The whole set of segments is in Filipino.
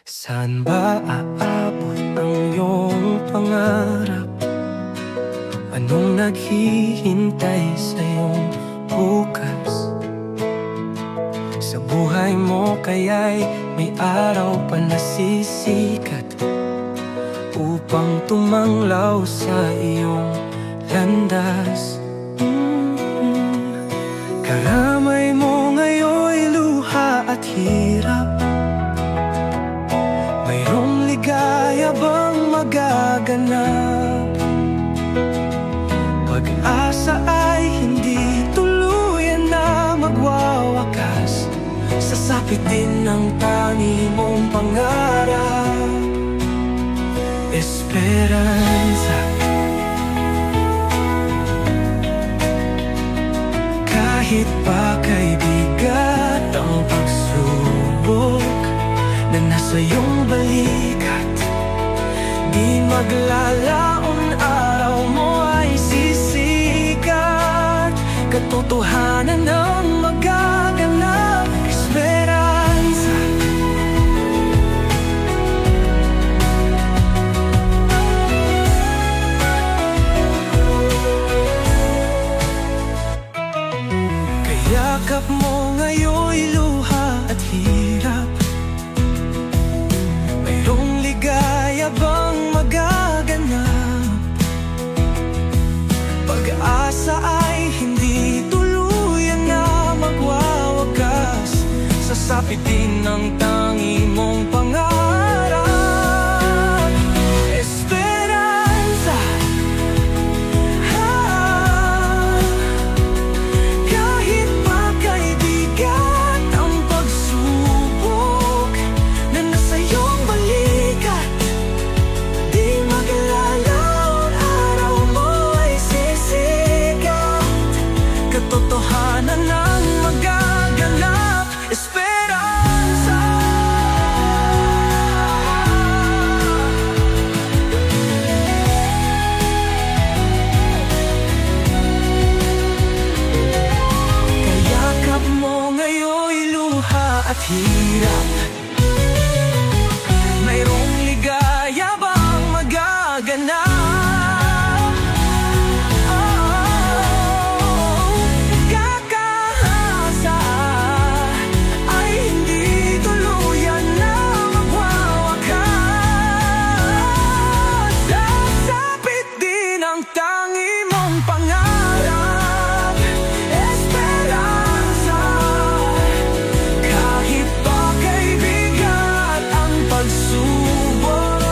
Saan ba aabot ang iyong pangarap? Anong naghihintay sa iyong bukas? Sa buhay mo kaya'y may araw pa nasisikat upang tumanglaw sa iyong landas. Karamay mo ngayon'y luha at hirap. Mayroong ligaya bang magaganap? Pag-asa ay hindi tuluyan na magwawakas. Sasapit din ang tangi mong pangarap. Esperanza. Kahit pa kay bigat ang pagsubok na nasa iyong balikat, di maglalaon, araw mo ay sisikat. Katotohanan ang magaganap. Esperanza. Kayakap mo ngayon'y luha at hirap. Mayroong ligaya bang magaganap? Pag-asa ay hindi tuluyan na magwawakas. Sasapit din ang tangi mong pangarap. Esperanza. Kahit pa kay bigat ang pagsubok na nasa iyong balikat, di maglalaon, araw mo ay sisikat. Katotohanan ang magaganap. Esperanza. Kayakap mo ngayon'y luha at hirap. Mayroong ligaya bang magaganap? Kakaasa ay hindi tuluyan na magwawakas. Sasapit din ang tangi mong pangarap. Esperanza. Kahit pa kay bigat ang pagsubok,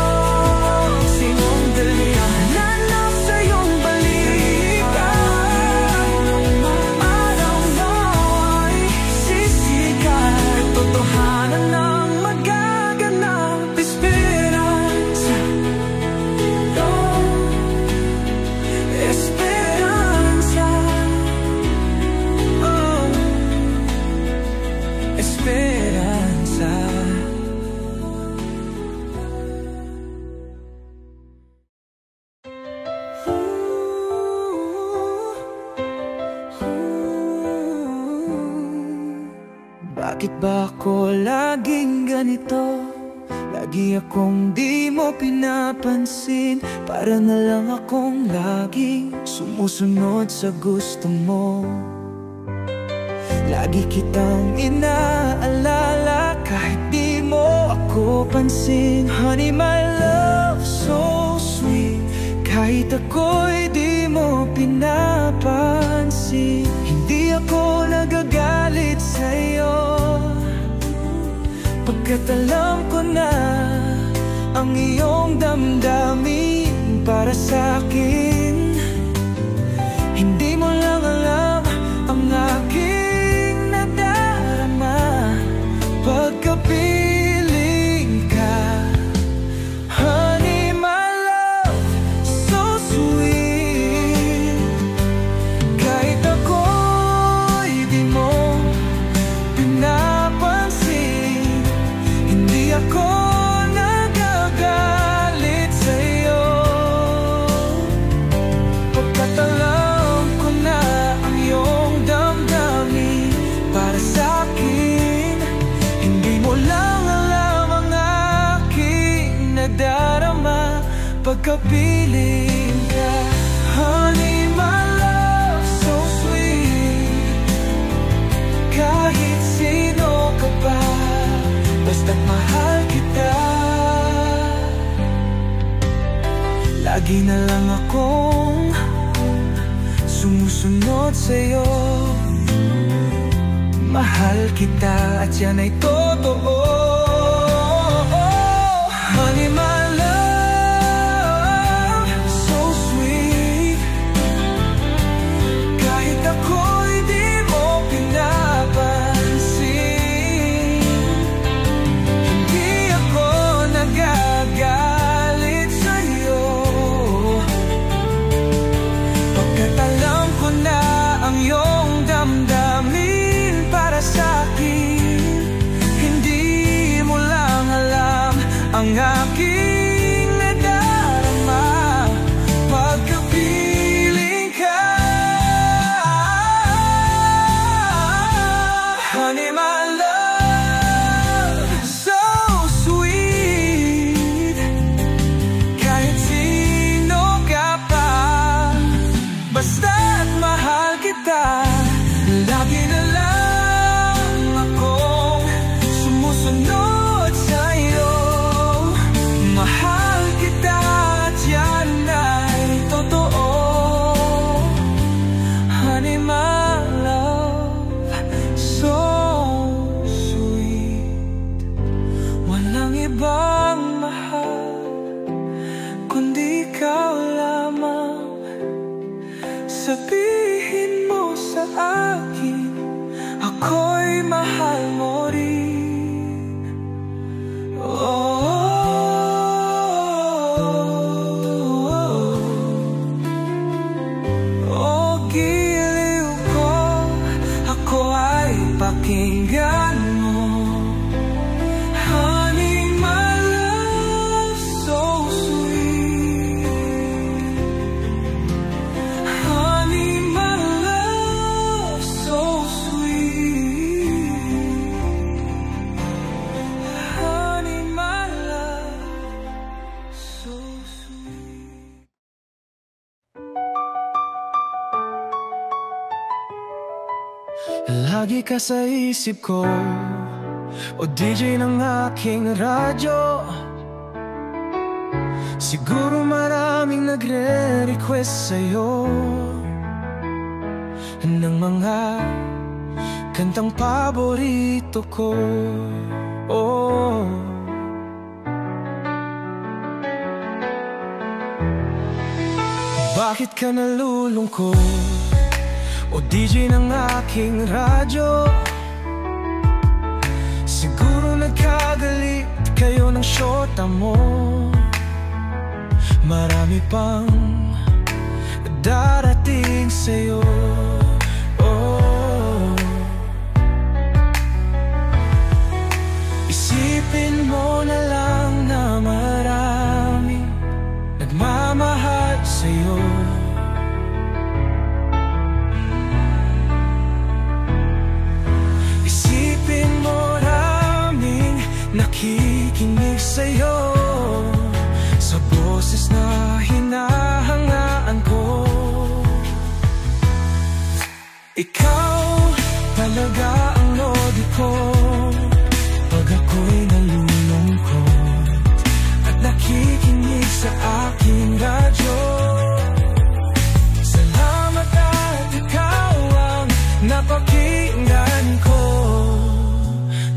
sinundalian na nasa iyong balikat, araw mo ay sisikat. Katotohanan ang magaganap. Esperanza. Esperanza. Esperanza. Bakit ba ako laging ganito? Lagi akong di mo pinapansin. Para na lang akong laging sumusunod sa gusto mo. Lagi kitang inaalala kahit di mo ako pansin. Honey, my love, so sweet. Kahit ako'y di mo pinapansin, hindi ako nagagalit sa'yo, pagkat alam ko na ang iyong damdamin para sa'kin. Hindi mo lang alam ang aking nadarama pagkapiling ka. Honey, my love, so sweet. Kahit ako'y di mo pinapansin, hindi ako nagagalit sa'yo, pagkapiling ka. Honey, my love, so sweet. Kahit sino ka pa, basta't mahal kita. Lagi na lang akong sumusunod sa'yo. Mahal kita at yan ay totoo. Honey, my love, so sweet. Kahit ako'y di mo pinapansin, hindi ako nagagalit sa'yo, pagkat alam ko na ang iyong damdamin para sa'kin. Hindi mo lang alam ang aking nadarama pagkapiling ka. Honey, my love, so sweet. Kahit sino ka pa, basta't mahal kita. Lagi na lang akong sumusunod sa'yo. Mahal kita at yan ay totoo. Honey, my love, so sweet. Walang ibang mahal kundi ikaw lamang. Sabihin mo sa akin, ako'y mahal mo rin. Oh, giliw ko, ako ay pakinggan mo. Honey, my love, so sweet. Honey, my love, so sweet. Honey, my love, so sweet. Lagi ka sa isip ko, o DJ ng aking radyo. Siguro maraming nagre-request sa'yo ng mga kantang paborito ko. Oh, bakit ka nalulungkot, o DJ ng aking radyo? Siguro nagkagalit kayo ng shota mo. Marami pang darating sa'yo. Oh, isipin mo na lang na maraming nagmamahal sa'yo. Isipin mo raming nakikinig sa'yo, sa boses na hinahangaan ko. Ikaw talaga ang lodi ko pag ako'y nalulungkot at nakikinig sa aking radyo. Salamat at ikaw ang napakinggan ko.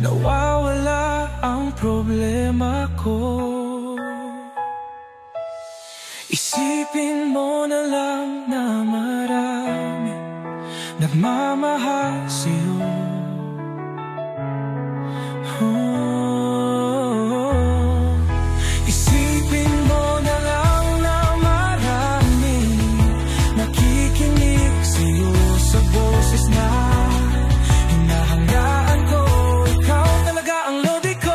Nawawala ang problema ko. Isipin mo na lang na marami nagmamahal sa'yo. Oh, isipin mo na lang na marami nakikinig sa'yo, sa boses na hinahangaan ko. Ikaw talaga ang lodi ko.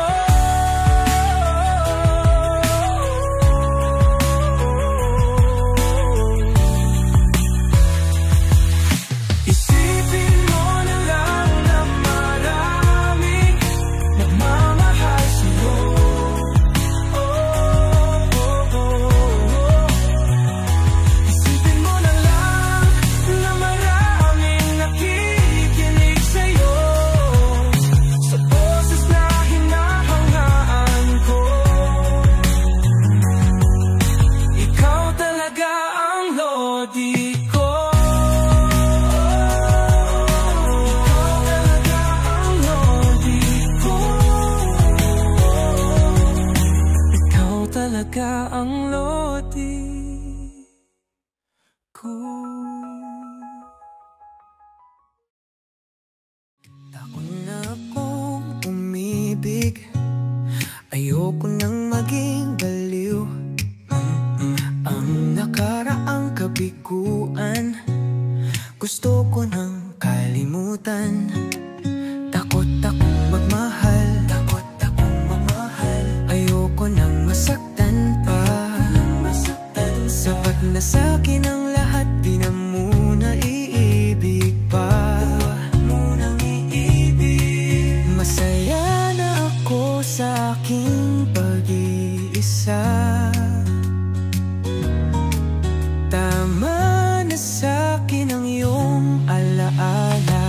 Isipin mo na lang talaga ang lodi ko. Takot na akong umibig, ayoko nang maging baliw. Ang nakaraang kabiguan, gusto ko nang kalimutan. Takot akong magmahal, ayoko nang masaktan pa. Sapat na sa'kin ang lahat, di na muna iibig pa. Masaya na ako sa aking pag-iisa. Tama na sa'kin ang iyong alaala.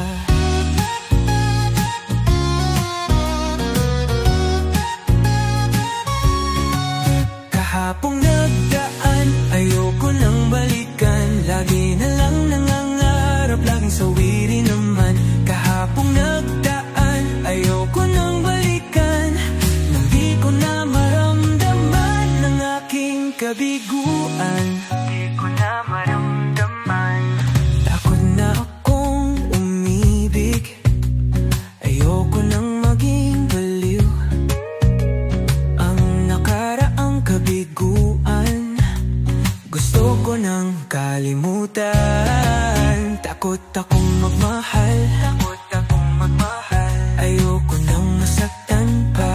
Kahapong nagdaan, ayoko nang balikan. Lagi na lang nangangarap, laging sawirin naman. Kahapong nagdaan, ayoko nang balikan. Nang di ko na maramdaman ang aking kabiguan. Di ko na maramdaman. Takot na akong umibig, ayoko nang maging baliw. Ang nakaraang kabiguan, gusto ko nang kalimutan. Takot akong magmahal, ayoko nang masaktan pa.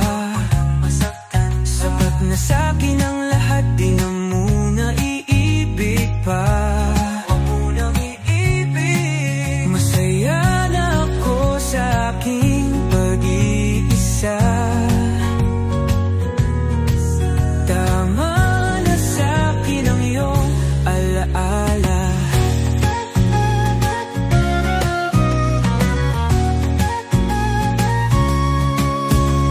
Sapat na sa'kin ang lahat, di na muna iibig pa. Masaya na ako sa aking pag-iisa. Tama na sa'kin ang iyong alaala.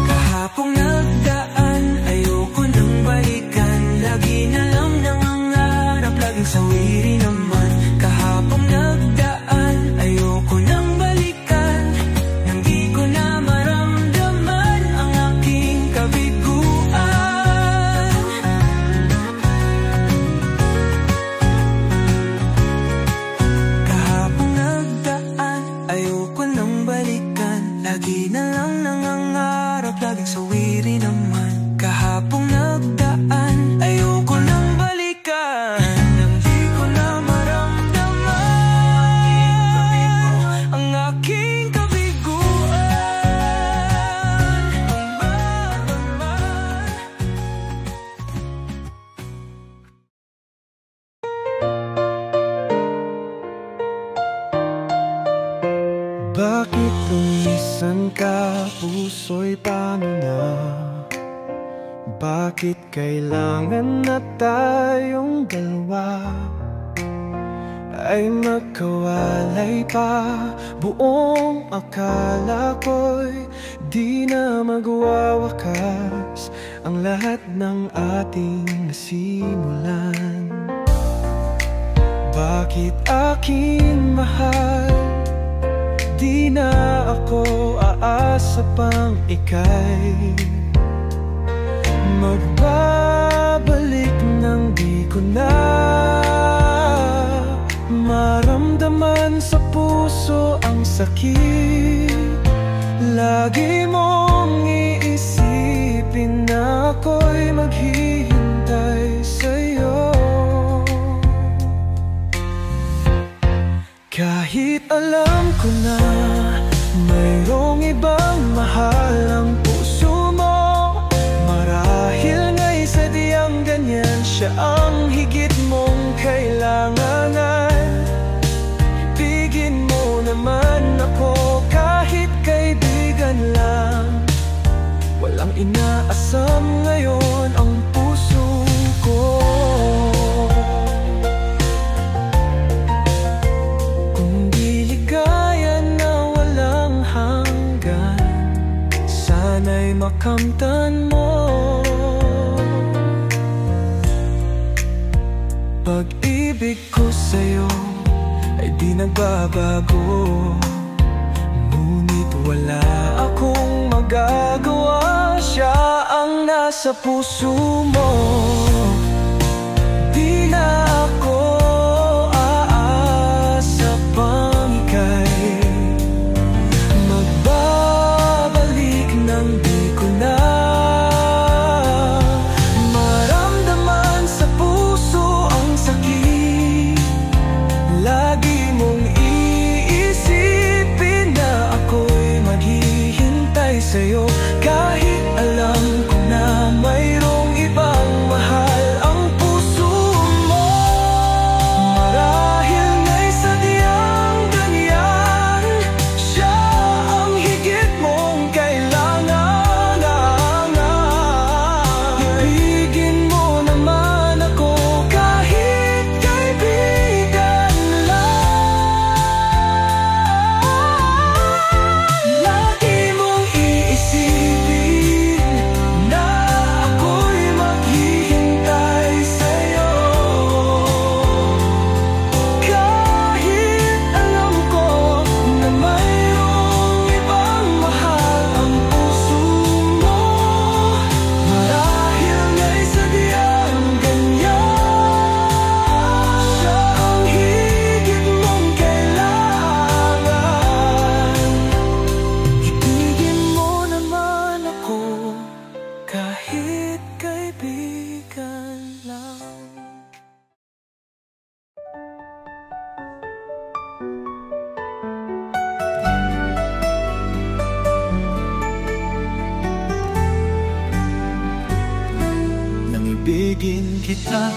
Kahapong nagdaan, ayoko nang balikan. Lagi na lang nangangarap, laging sawirin naman. Kahapong nagdaan, ayoko nang balikan. Nang di ko na maramdaman ang aking kabiguan. Kahapong nagdaan, ayoko nang balikan. Lagi na lang nangangarap, laging sawirin naman. Kahapong nagdaan, ayoko nang balikan. Nang di ko na maramdaman ang aking kabiguan. Bakit lumisan ka, puso'y paano na? Bakit kailangan na tayong dalawa ay magkawalay pa? Buong akala ko'y di na magwawakas ang lahat ng ating nasimulan. Bakit aking mahal, di na ako aasa pang ika'y magbabalik nang di ko na maramdaman sa puso ang sakit. Lagi mong iisipin na ako'y maghihintay sa'yo. Kahit alam ko na mayroong ibang mahal ang puso mo, marahil nga'y sadyang ganyan siya ang higit mong kailangan. Ibigin mo naman ako kahit kaibigan lang. Walang inaasam ngayon ang puso ko. Sana'y makamtan mo. Pag-ibig ko sa'yo ay di nagbabago, ngunit wala akong magagawa. Siya ang nasa puso mo. kahit kaibigan lang. Nang ibigin kita,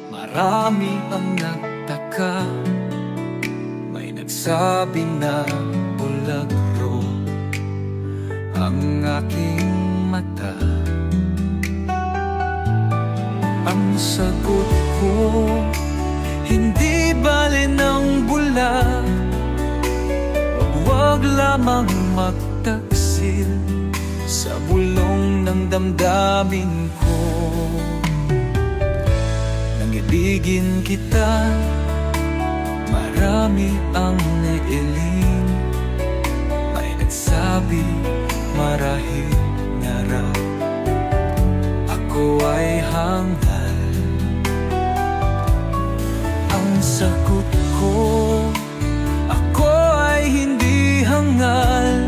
marami ang nagtaka. May nagsabi na bulagro ang aking mata. Ang sagot ko, hindi bale ng bula. Huwag lamang magtaksil sa bulong ng damdamin ko. Nang ibigin kita, marami ang nailing. May nagsabi, marahil nga raw ako ay hangal. Ang sagot ko, ako ay hindi hangal.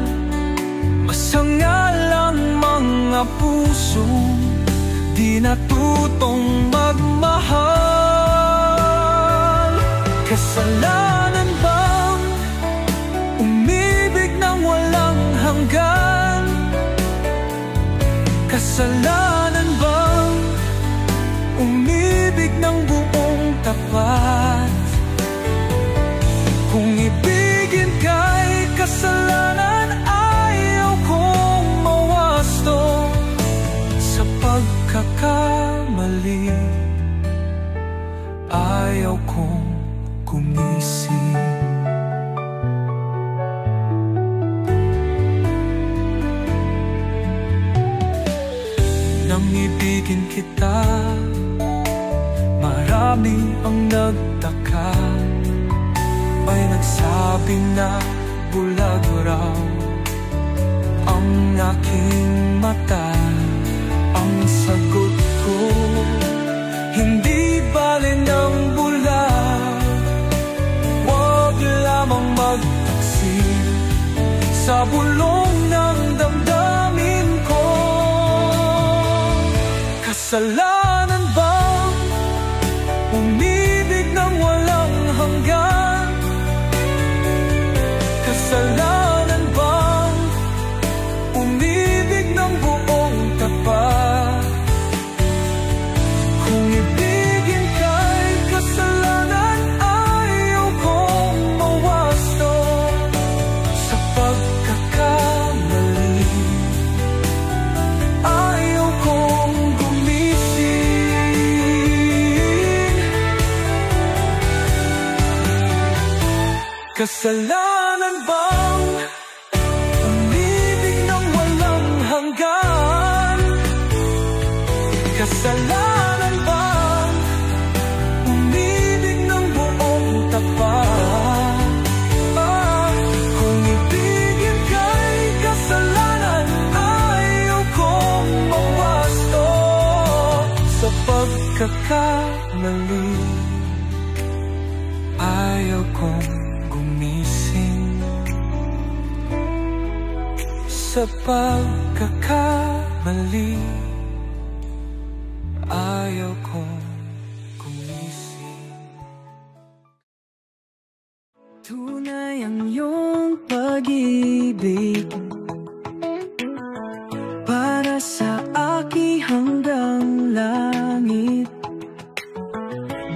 Masangal ang mga pusong di natutong magmahal. Kasalanan bang umibig ng walang hanggan? Kasalanan bang umibig ng buong tapat? Kung ibigin ka'y kasalanan, ayaw kong mawasto sa pagkakamali. Ayaw kong gumising. Nang ibigin kita, marami ang nagtaka. May nagsabi na bulag raw ang aking mata. Ang sagot ko, hindi bale ng bula. Huwag lamang magtaksil sa bulong ng damdamin ko. Kasalanan bang umibig ng walang hanggan? Kasalanan bang umibig ng buong tapat? Kung ibigin ka'y kasalanan, ayaw kong mawasto sa pagkakamali. Ayaw kong gumising. Kasalanan bang umibig ng walang hanggan? Kasalanan bang umibig ng buong tapat? Kung ibigin ka'y kasalanan, ayaw kong mawasto sa pagkakamali. Ayaw kong gumising sa pagkakamali. Ayaw kong gumising. Tunay ang iyong pag-ibig para sa akin hanggang langit.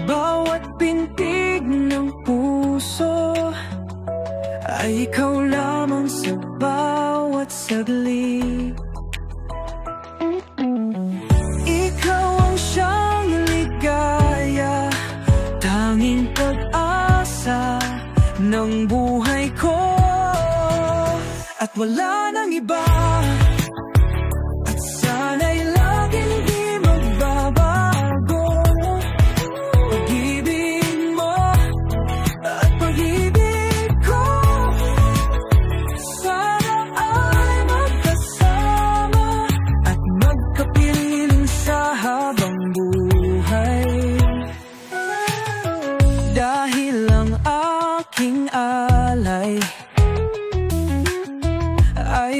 Bawat pintig ng puso ay ikaw lamang sa bawat saglit. Ikaw ang siyang ligaya, tanging pag-asa ng buhay ko. At wala nang iba, at sana'y laging di magbabago. Pag-ibig mo at pag-ibig ko, sana ay magkasama at magkapiling sa habang buhay. Dahil ang aking alay ay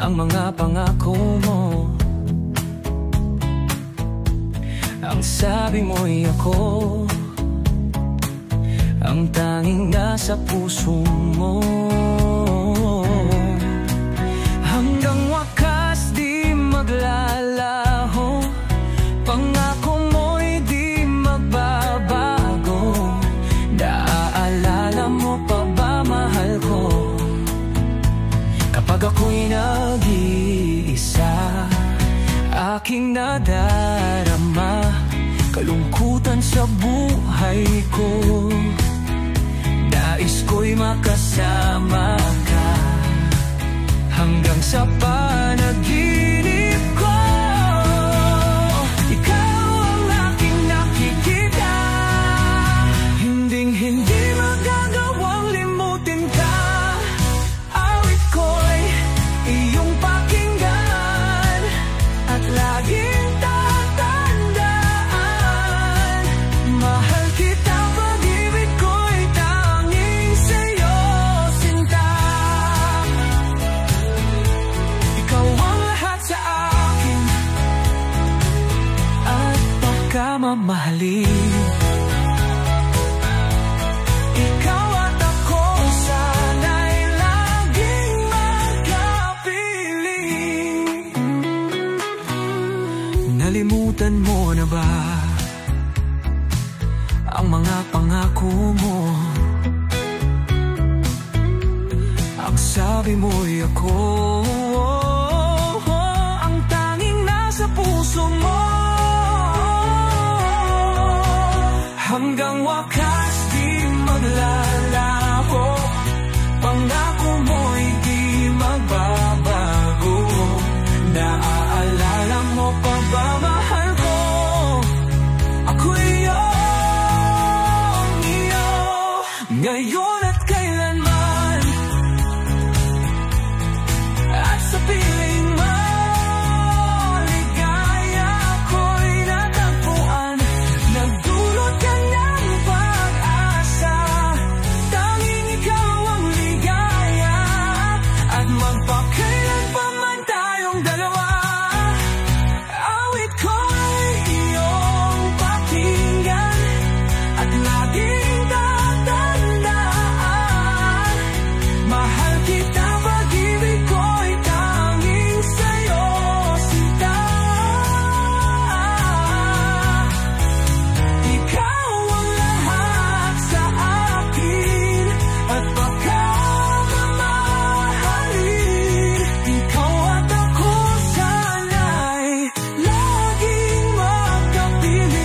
ang mga pangako mo. Ang sabi mo'y ako ang tanging nasa puso mo. Hanggang wakas di maglalaho, pangako mo'y di magbabago. Naaalala mo pa ba, mahal ko, kapag ako'y nag-iisa? Aking nadarama kalungkutan sa buhay ko. Nais ko'y makasama ka hanggang sa panaginip ko. Ikaw ang aking nakikita, hinding-hindi magagawang limutin ka. Awit ko'y iyong pakinggan at laging tatandaan. Mahal kita, pag-ibig ko'y tanging sa'yo, sinta. Ikaw ang lahat sa akin at pagkamamahalin. Ikaw at ako sana'y laging magkapiling. Nalimutan mo na ba ang mga pangako mo? Ang sabi mo'y ako ang tanging nasa puso mo. Hanggang wakas di maglalaho, pangako mo'y di magbabago. Naaalala mo pa ba, mahal ko, ako'y iyong iyo, ngayon at kailanman. At sa piling mo, ligaya ko'y natagpuan. Nagdulot ka ng pag-asa, tanging ikaw ang ligaya. At magpakailan pa man tayong dalawa, awit ko'y iyong pakinggan at laging tatandaan. Mahal kita, pag-ibig ko'y tanging sa'yo, sinta. Ikaw ang lahat sa akin at pagkamamahalin. Ikaw at ako sana'y laging magkapiling.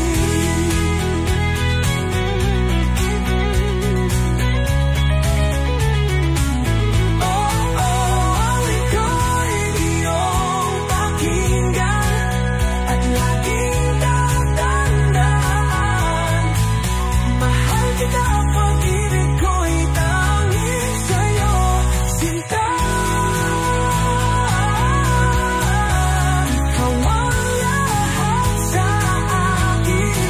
Awit ko'y iyong pakinggan at laging tatandaan. Mahal kita, pag-ibig ko'y tanging sa'yo, sinta. Ikaw ang lahat sa akin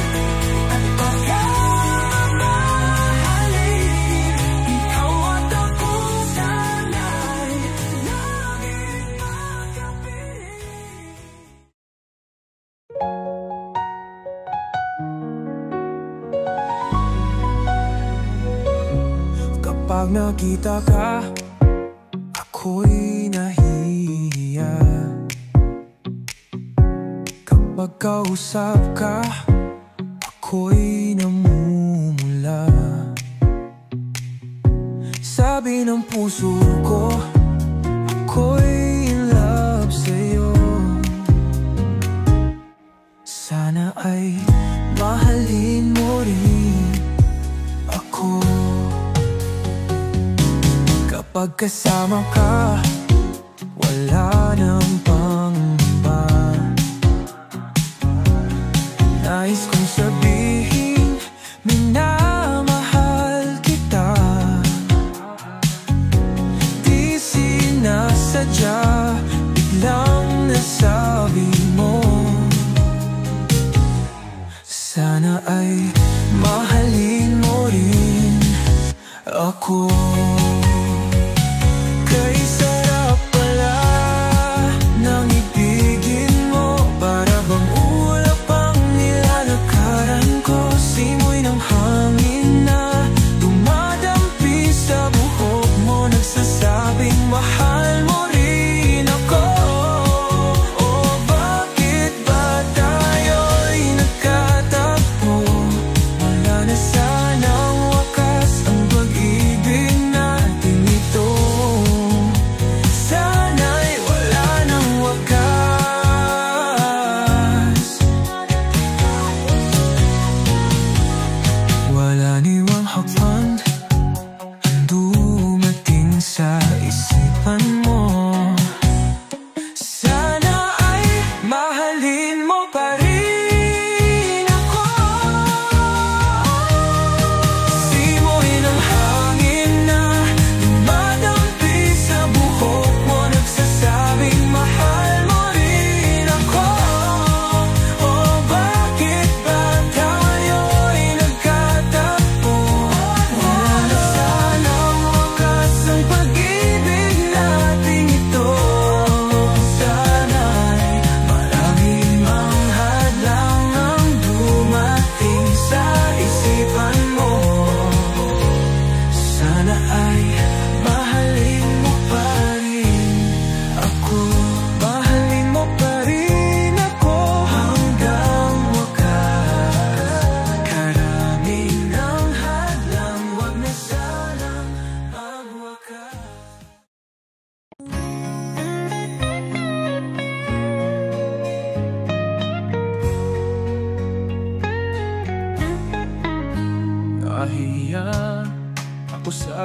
at pagkamamahalin. Ikaw at ako sana'y laging magkapiling. Kapag nakita ka, ako'y nahihiya. Kapag kausap ka, ako'y namumula. Sabi ng puso ko, ako'y in love sa'yo. Sana ay mahalin mo rin ako. Kapag kasama ka, wala nang pangamba. Nais kong sabihin, minamahal kita. Di sinasadya, biglang nasabi mo. Sana ay mahalin mo rin ako. Kay sarap pala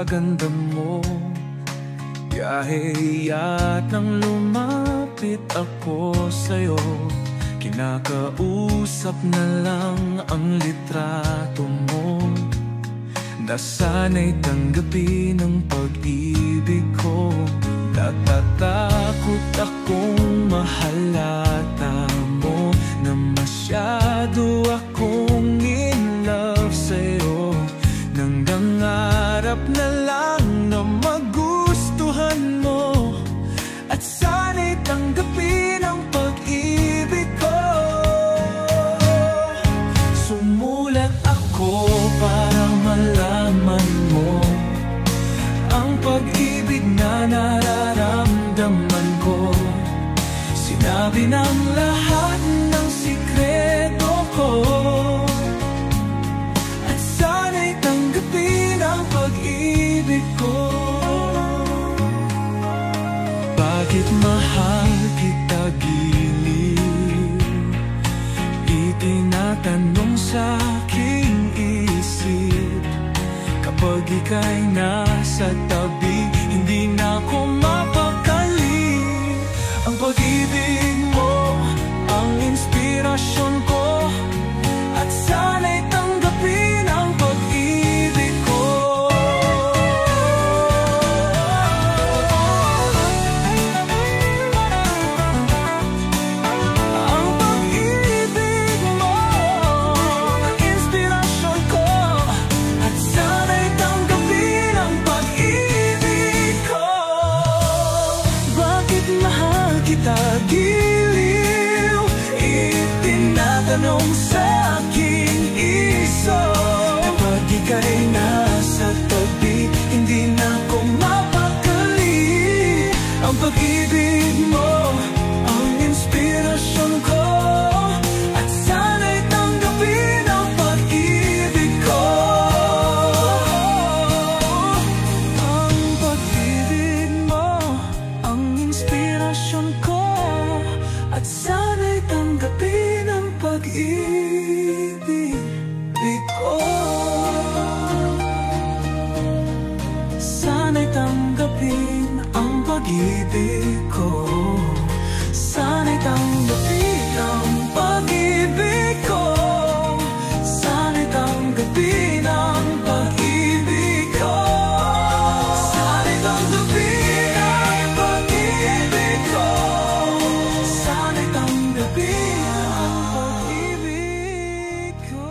sa ganda mo. Yahe-ya't nang lumapit ako sa'yo, kinakausap na lang ang litrato mo. Nasanay tanggapin ang pag-ibig ko. Natatakot akong mahalata mo na masyado akong in love sa'yo. Nangangarap na lang na magustuhan mo, at sana'y tanggapin ang pag-ibig ko. Sumulat ako para malaman mo ang pag-ibig na nararamdaman ko. Sinabi ng lahat ng sikreto ko, at sana'y tanggapin ang pag-ibig ko. Bakit mahal kita giliw? Itinatanong sa aking isip. Kapag ika'y nasa tabi, hindi na ako mapakali. Ang pag-ibig mo, ang inspirasyon ko, at sana'y tanggapin ang pag-ibig ko. Ang pag-ibig mo, ang inspirasyon ko, at sana'y tanggapin ang pag-ibig ko. Bakit mahal kita giliw? Itinatanong sa aking iso. Kapag ika'y nasa tabi, hindi na ako mapakali. Ang pag-ibig mo, ang inspirasyon ko, at sana'y tanggapin ang pag-ibig ko. Ang pag-ibig mo, ang inspirasyon ko, at sana'y tanggapin ang pag-ibig ko. Sana'y tanggapin ang pag-ibig ko. Sana'y tanggapin ang pag-ibig ko. Sana'y tanggapin ang pag-ibig ko. Sana'y tanggapin ang pag-ibig ko. Sana'y tanggapin ang pag-ibig ko.